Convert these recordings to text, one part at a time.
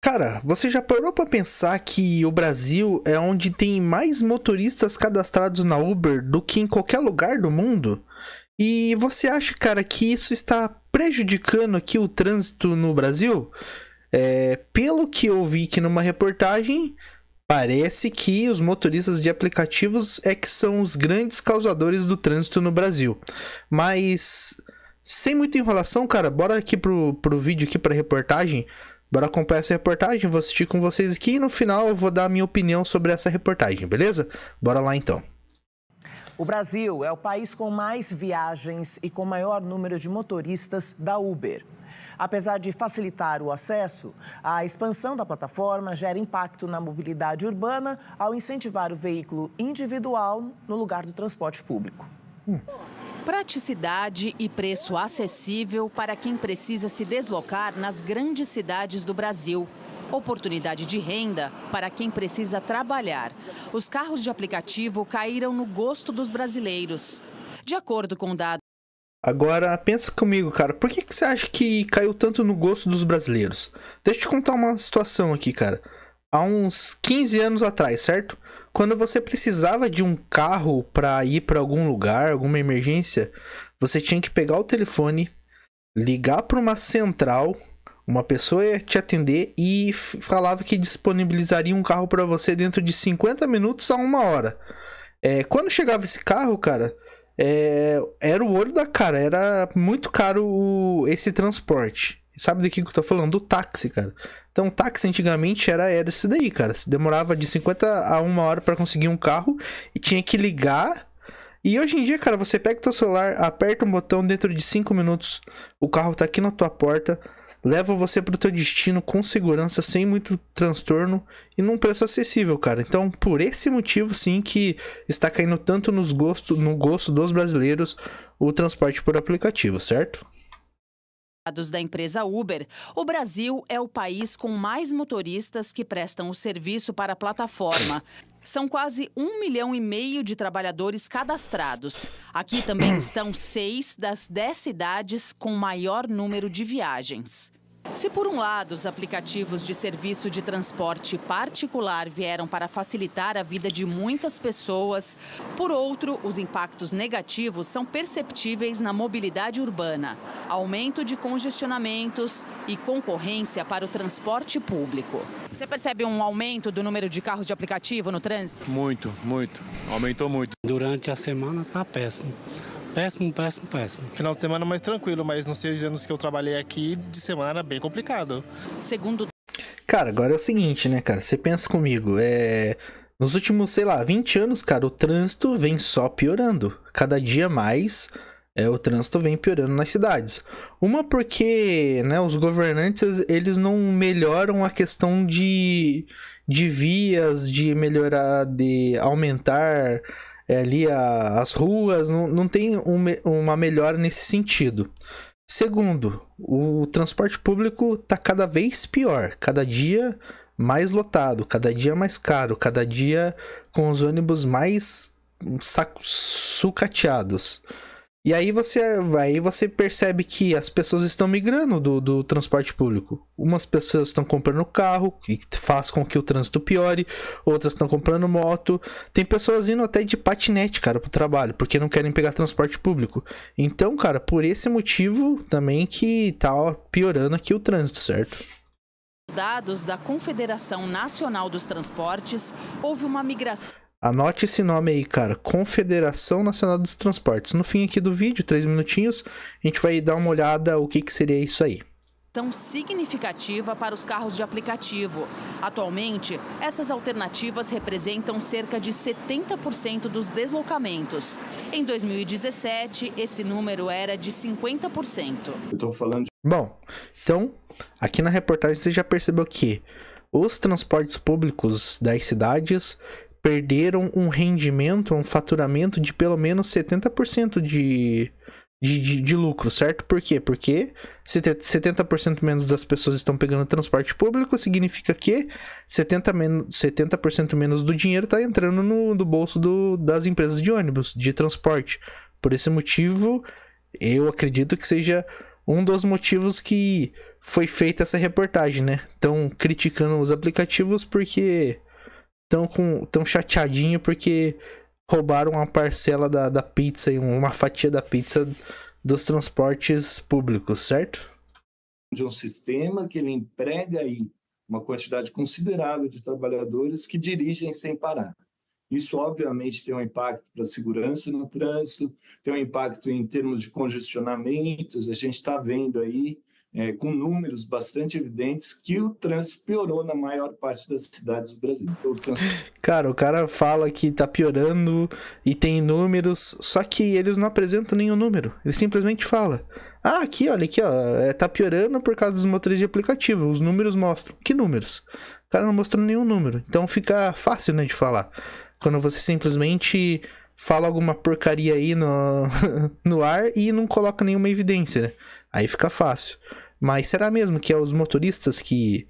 Cara, você já parou pra pensar que o Brasil é onde tem mais motoristas cadastrados na Uber do que em qualquer lugar do mundo? E você acha, cara, que isso está prejudicando aqui o trânsito no Brasil? Pelo que eu vi aqui numa reportagem, parece que os motoristas de aplicativos é que são os grandes causadores do trânsito no Brasil. Mas, sem muita enrolação, cara, bora aqui pro vídeo aqui, pra reportagem. Bora acompanhar essa reportagem, vou assistir com vocês aqui e no final eu vou dar a minha opinião sobre essa reportagem, beleza? Bora lá então. O Brasil é o país com mais viagens e com maior número de motoristas da Uber. Apesar de facilitar o acesso, a expansão da plataforma gera impacto na mobilidade urbana ao incentivar o veículo individual no lugar do transporte público. Praticidade e preço acessível para quem precisa se deslocar nas grandes cidades do Brasil. Oportunidade de renda para quem precisa trabalhar. Os carros de aplicativo caíram no gosto dos brasileiros. De acordo com dados... Agora, pensa comigo, cara. Por que você acha que caiu tanto no gosto dos brasileiros? Deixa eu te contar uma situação aqui, cara. Há uns 15 anos atrás, certo? Quando você precisava de um carro para ir para algum lugar, alguma emergência, você tinha que pegar o telefone, ligar para uma central, uma pessoa ia te atender e falava que disponibilizaria um carro para você dentro de 50 minutos a 1 hora. Quando chegava esse carro, cara, era o olho da cara, era muito caro esse transporte. Sabe do que eu tô falando? Do táxi, cara. Então, o táxi antigamente era esse daí, cara. Demorava de 50 a 1 hora pra conseguir um carro e tinha que ligar. E hoje em dia, cara, você pega o teu celular, aperta um botão, dentro de 5 minutos, o carro tá aqui na tua porta, leva você pro teu destino com segurança, sem muito transtorno e num preço acessível, cara. Então, por esse motivo, sim, que está caindo tanto no gosto dos brasileiros o transporte por aplicativo, certo? Dados da empresa Uber, o Brasil é o país com mais motoristas que prestam o serviço para a plataforma. São quase 1,5 milhão de trabalhadores cadastrados. Aqui também estão 6 das 10 cidades com maior número de viagens. Se por um lado os aplicativos de serviço de transporte particular vieram para facilitar a vida de muitas pessoas, por outro, os impactos negativos são perceptíveis na mobilidade urbana, aumento de congestionamentos e concorrência para o transporte público. Você percebe um aumento do número de carros de aplicativo no trânsito? Muito, muito. Aumentou muito. Durante a semana tá péssimo. Péssimo, péssimo, péssimo. Final de semana mais tranquilo, mas nos 6 anos que eu trabalhei aqui, de semana bem complicado. Segundo... Cara, agora é o seguinte, né, cara? Você pensa comigo, nos últimos, 20 anos, cara, o trânsito vem só piorando. Cada dia mais, o trânsito vem piorando nas cidades. Uma porque, né, os governantes, eles não melhoram a questão de vias, de melhorar, de aumentar... ali as ruas, não tem uma melhora nesse sentido. Segundo, o transporte público tá cada vez pior, cada dia mais lotado, cada dia mais caro, cada dia com os ônibus mais sucateados. E aí você percebe que as pessoas estão migrando do transporte público. Umas pessoas estão comprando carro, que faz com que o trânsito piore. Outras estão comprando moto. Tem pessoas indo até de patinete, cara, pro trabalho, porque não querem pegar transporte público. Então, cara, por esse motivo também que tá piorando aqui o trânsito, certo? Dados da Confederação Nacional dos Transportes, houve uma migração. Anote esse nome aí, cara. Confederação Nacional dos Transportes. No fim aqui do vídeo, 3 minutinhos, a gente vai dar uma olhada o que seria isso aí. Tão significativa para os carros de aplicativo. Atualmente, essas alternativas representam cerca de 70% dos deslocamentos. Em 2017, esse número era de 50%. Bom, então, aqui na reportagem você já percebeu que os transportes públicos das cidades perderam um rendimento, um faturamento de pelo menos 70% de lucro, certo? Por quê? Porque 70% menos das pessoas estão pegando transporte público, significa que 70% menos do dinheiro está entrando no bolso das empresas de ônibus, de transporte. Por esse motivo, eu acredito que seja um dos motivos que foi feita essa reportagem, né? Estão criticando os aplicativos porque tão chateadinho porque roubaram uma parcela da pizza, uma fatia da pizza dos transportes públicos, certo? De um sistema que ele emprega aí uma quantidade considerável de trabalhadores que dirigem sem parar. Isso, obviamente, tem um impacto para a segurança no trânsito, tem um impacto em termos de congestionamentos. A gente está vendo aí, com números bastante evidentes, que o trânsito piorou na maior parte das cidades do Brasil. Cara, o cara fala que tá piorando e tem números, só que eles não apresentam nenhum número. Ele simplesmente fala: ah, aqui, olha, aqui, ó, tá piorando por causa dos motores de aplicativo. Os números mostram. Que números? O cara não mostrou nenhum número. Então fica fácil, né, de falar. Quando você simplesmente fala alguma porcaria aí no ar e não coloca nenhuma evidência, né? Aí fica fácil. Mas será mesmo que é os motoristas que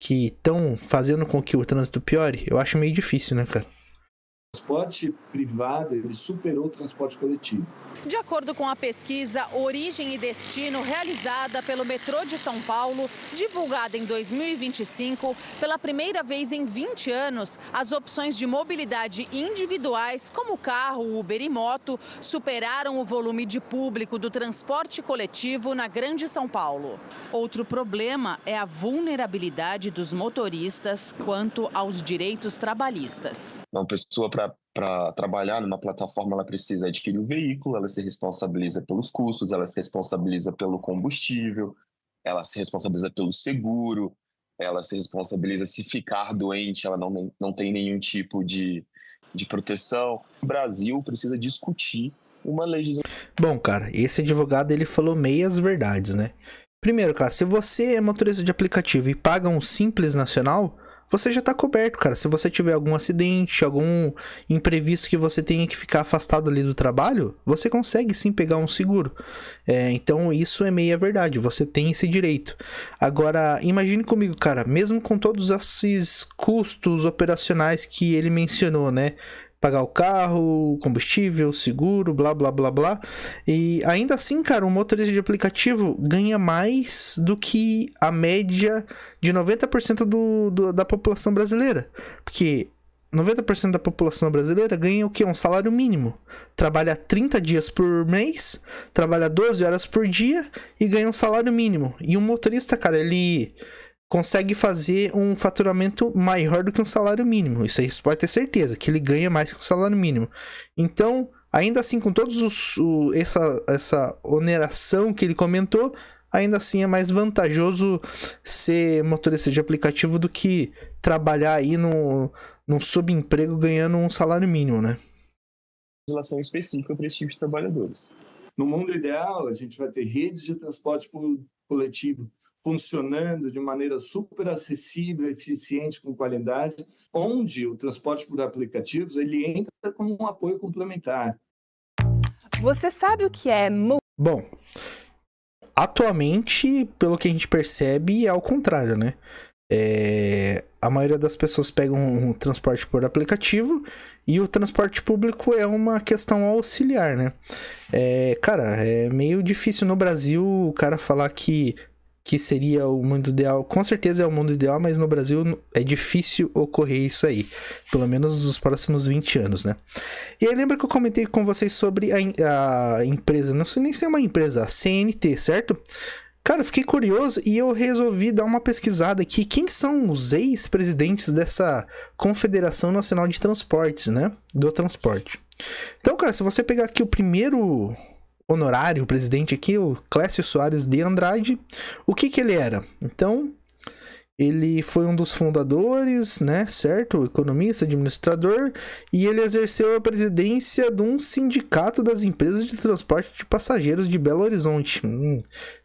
estão fazendo com que o trânsito piore? Eu acho meio difícil, né, cara? O transporte privado, ele superou o transporte coletivo. De acordo com a pesquisa Origem e Destino, realizada pelo Metrô de São Paulo, divulgada em 2025, pela primeira vez em 20 anos, as opções de mobilidade individuais, como carro, Uber e moto, superaram o volume de público do transporte coletivo na Grande São Paulo. Outro problema é a vulnerabilidade dos motoristas quanto aos direitos trabalhistas. Uma pessoa para trabalhar numa plataforma, ela precisa adquirir um veículo, ela se responsabiliza pelos custos, ela se responsabiliza pelo combustível, ela se responsabiliza pelo seguro, ela se responsabiliza se ficar doente, ela não tem nenhum tipo de proteção. O Brasil precisa discutir uma legislação. Bom, cara, esse advogado, ele falou meias verdades, né? Primeiro, cara, se você é motorista de aplicativo e paga um Simples Nacional, você já tá coberto, cara. Se você tiver algum acidente, algum imprevisto que você tenha que ficar afastado ali do trabalho, você consegue sim pegar um seguro. Então isso é meia verdade, você tem esse direito. Agora, imagine comigo, cara, mesmo com todos esses custos operacionais que ele mencionou, né? Pagar o carro, combustível, seguro, blá, blá, blá, blá. E ainda assim, cara, um motorista de aplicativo ganha mais do que a média de 90% da população brasileira. Porque 90% da população brasileira ganha o quê? Um salário mínimo. Trabalha 30 dias por mês, trabalha 12 horas por dia e ganha um salário mínimo. E um motorista, cara, ele consegue fazer um faturamento maior do que um salário mínimo. Isso aí você pode ter certeza, que ele ganha mais que um salário mínimo. Então, ainda assim, com todos essa oneração que ele comentou, ainda assim é mais vantajoso ser motorista de aplicativo do que trabalhar aí num subemprego ganhando um salário mínimo, né? Legislação específica para esse tipo de trabalhadores. No mundo ideal, a gente vai ter redes de transporte coletivo funcionando de maneira super acessível, eficiente, com qualidade, onde o transporte por aplicativos ele entra como um apoio complementar. Você sabe o que é... Bom, atualmente, pelo que a gente percebe, é ao contrário, né? A maioria das pessoas pegam um transporte por aplicativo e o transporte público é uma questão auxiliar, né? Cara, é meio difícil no Brasil o cara falar que seria o mundo ideal. Com certeza é o mundo ideal, mas no Brasil é difícil ocorrer isso aí. Pelo menos nos próximos 20 anos, né? E aí lembra que eu comentei com vocês sobre a empresa, não sei nem se é uma empresa, a CNT, certo? Cara, eu fiquei curioso e eu resolvi dar uma pesquisada aqui. Quem são os ex-presidentes dessa Confederação Nacional de Transportes, né? Do transporte. Então, cara, se você pegar aqui o primeiro honorário, o presidente aqui, o Clécio Soares de Andrade, o que ele era? Então, ele foi um dos fundadores, né, certo? Economista, administrador, e ele exerceu a presidência de um sindicato das empresas de transporte de passageiros de Belo Horizonte.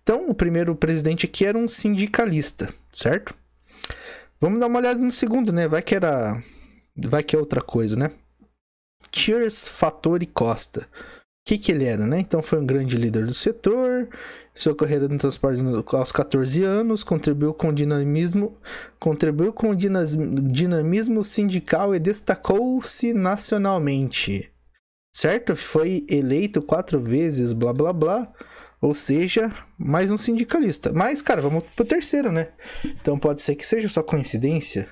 Então, o primeiro presidente aqui era um sindicalista, certo? Vamos dar uma olhada no segundo, né? Vai que é outra coisa, né? Tiers Fattori Costa. O que ele era, né? Então foi um grande líder do setor, sua carreira no transporte aos 14 anos, contribuiu com o dinamismo sindical e destacou-se nacionalmente, certo? Foi eleito 4 vezes, blá blá blá. Ou seja, mais um sindicalista. Mas, cara, vamos pro terceiro, né? Então pode ser que seja só coincidência.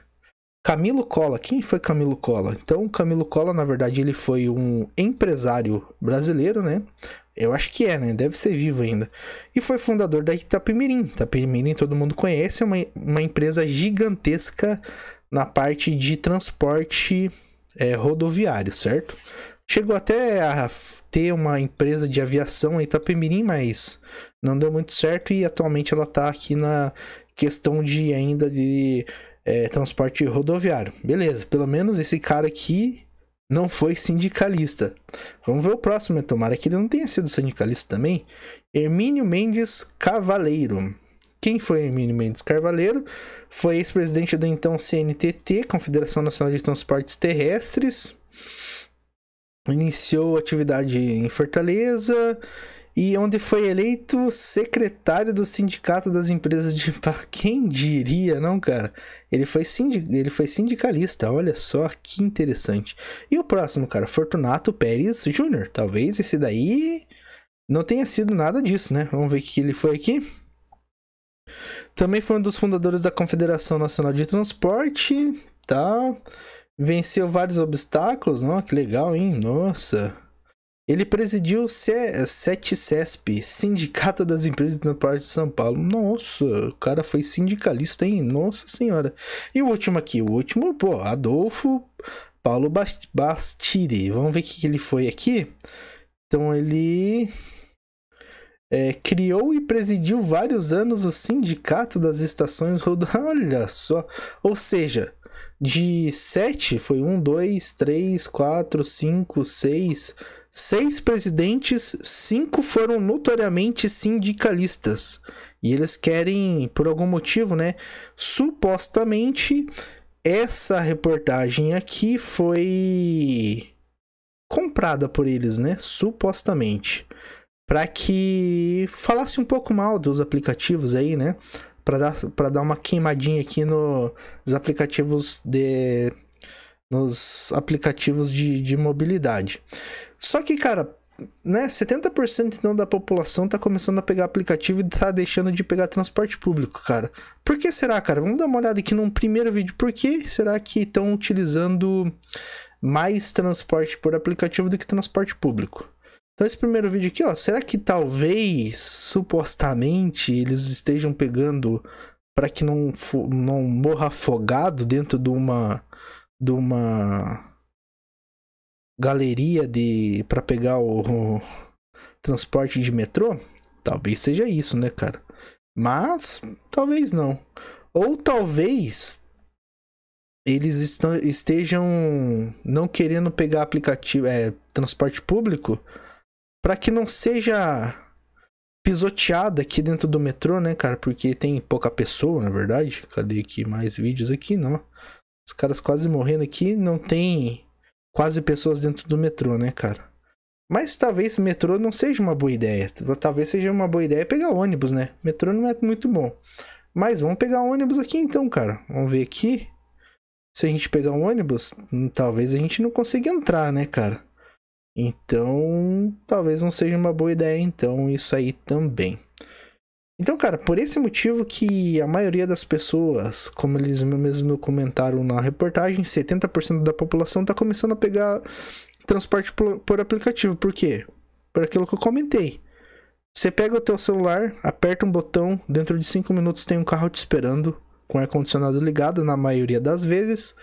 Camilo Colla. Quem foi Camilo Colla? Então, Camilo Colla, na verdade, ele foi um empresário brasileiro, né? Eu acho que né? Deve ser vivo ainda. E foi fundador da Itapemirim. Itapemirim todo mundo conhece, é uma empresa gigantesca na parte de transporte rodoviário, certo? Chegou até a ter uma empresa de aviação em Itapemirim, mas não deu muito certo e atualmente ela está aqui na questão de ainda de transporte rodoviário. Beleza, pelo menos esse cara aqui não foi sindicalista. Vamos ver o próximo, tomara que ele não tenha sido sindicalista também. Hermínio Mendes Cavaleiro. Quem foi Hermínio Mendes Cavaleiro? Foi ex-presidente da então CNTT, Confederação Nacional de Transportes Terrestres. Iniciou atividade em Fortaleza e onde foi eleito secretário do Sindicato das Empresas de... Quem diria, não, cara? Ele foi sindicalista, olha só que interessante. E o próximo, cara, Fortunato Pérez Júnior. Talvez esse daí não tenha sido nada disso, né? Vamos ver o que ele foi aqui. Também foi um dos fundadores da Confederação Nacional de Transporte, tá? Venceu vários obstáculos, não? Que legal, hein? Nossa. Ele presidiu o SETCESP, Sindicato das Empresas de Transporte de São Paulo. Nossa, o cara foi sindicalista, hein? Nossa senhora. E o último aqui, pô, Adolfo Paulo Bastide. Vamos ver o que ele foi aqui. Então ele criou e presidiu vários anos o Sindicato das Estações Rodoviárias. Olha só. Ou seja... De 7, foi 1, 2, 3, 4, 5, 6... 6 presidentes, 5 foram notoriamente sindicalistas. E eles querem, por algum motivo, né? Supostamente, essa reportagem aqui foi comprada por eles, né? Supostamente. Para que falasse um pouco mal dos aplicativos aí, né? Para dar uma queimadinha aqui nos aplicativos de mobilidade. Só que, cara, né, 70% então da população tá começando a pegar aplicativo e tá deixando de pegar transporte público, cara. Por que será, cara? Vamos dar uma olhada aqui num primeiro vídeo. Por que será que estão utilizando mais transporte por aplicativo do que transporte público? Então esse primeiro vídeo aqui, ó, será que talvez, supostamente, eles estejam pegando para que não morra afogado dentro de uma galeria para pegar o transporte de metrô? Talvez seja isso, né, cara? Mas talvez não. Ou talvez eles estejam não querendo pegar aplicativo, transporte público, para que não seja pisoteada aqui dentro do metrô, né, cara? Porque tem pouca pessoa, na verdade. Cadê aqui mais vídeos aqui? Não. Os caras quase morrendo aqui. Não tem quase pessoas dentro do metrô, né, cara? Mas talvez metrô não seja uma boa ideia. Talvez seja uma boa ideia pegar ônibus, né? Metrô não é muito bom. Mas vamos pegar um ônibus aqui então, cara. Vamos ver aqui. Se a gente pegar um ônibus, talvez a gente não consiga entrar, né, cara? Então, talvez não seja uma boa ideia, então, isso aí também. Então, cara, por esse motivo que a maioria das pessoas, como eles mesmo comentaram na reportagem, 70% da população tá começando a pegar transporte por aplicativo. Por quê? Por aquilo que eu comentei. Você pega o teu celular, aperta um botão, dentro de 5 minutos tem um carro te esperando, com ar-condicionado ligado na maioria das vezes.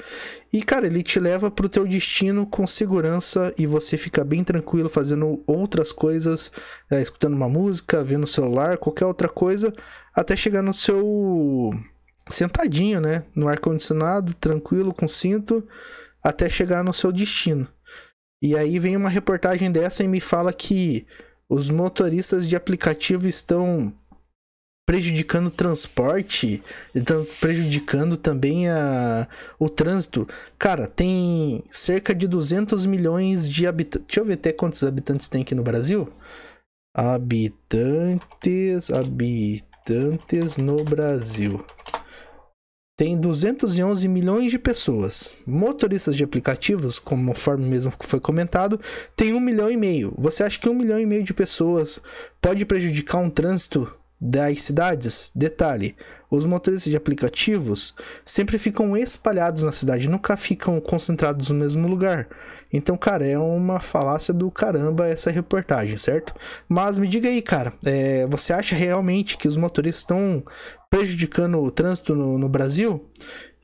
E, cara, ele te leva pro teu destino com segurança e você fica bem tranquilo fazendo outras coisas, escutando uma música, vendo o celular, qualquer outra coisa, até chegar no seu sentadinho, né? No ar-condicionado, tranquilo, com cinto, até chegar no seu destino. E aí vem uma reportagem dessa e me fala que os motoristas de aplicativo estão prejudicando o transporte, estão prejudicando também o trânsito. Cara, tem cerca de 200 milhões de habitantes. Deixa eu ver até quantos habitantes tem aqui no Brasil. Habitantes no Brasil. tem 211 milhões de pessoas. Motoristas de aplicativos, conforme mesmo foi comentado, tem 1,5 milhão. Você acha que 1,5 milhão de pessoas pode prejudicar um trânsito das cidades? Detalhe, os motoristas de aplicativos sempre ficam espalhados na cidade, nunca ficam concentrados no mesmo lugar. Então, cara, é uma falácia do caramba essa reportagem, certo? Mas me diga aí, cara, você acha realmente que os motoristas estão prejudicando o trânsito no Brasil?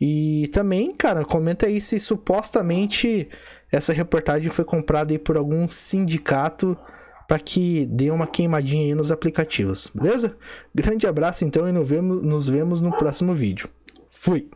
E também, cara, comenta aí se supostamente essa reportagem foi comprada aí por algum sindicato para que dê uma queimadinha aí nos aplicativos, beleza? Grande abraço então e nos vemos no próximo vídeo. Fui!